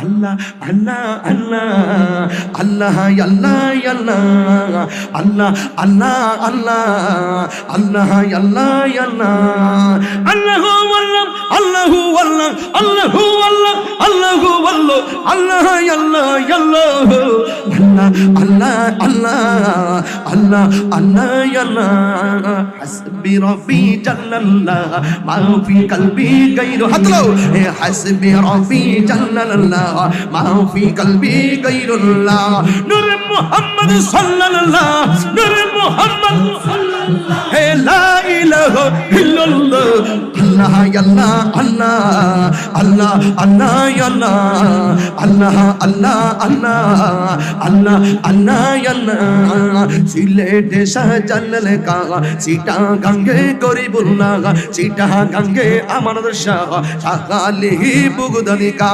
আল্লাহ আল্লাহ আল্লাহ আল্লাহ আল্লাহ আল্লাহ আল্লাহ আল্লাহ আল্লাহ আল্লাহ আল্লাহ আল্লাহু আল্লাহ আল্লাহু আল্লাহ আল্লাহু আল্লাহ আল্লাহ আল্লাহ আল্লাহ আল্লাহ আল্লাহ আল্লাহ হাসবি রব্বি জাল্লাল্লাহ মা ফি কলবি গায়রু হাতলো হাসবি রব্বি জাল্লাল্লাহ মা ফি কলবি গায়রুল্লাহ নূর মুহাম্মদ সাল্লাল্লাহ নূর মুহাম্মদ সাল্লাল্লাহ হে লা ইলাহা ইল্লাল্লাহ আল্লাহ আল্লাহ আল্লাহ আল্লাহ আল্লাহ আল্লাহ আল্লাহ আল্লাহ আল্লাহ আল্লাহ সিলেট শাহজালাল কা সিটা গঙ্গে গরিবুল্লাহ সিটা গঙ্গে আমার শাহ শাহ আলী বুগদানি কা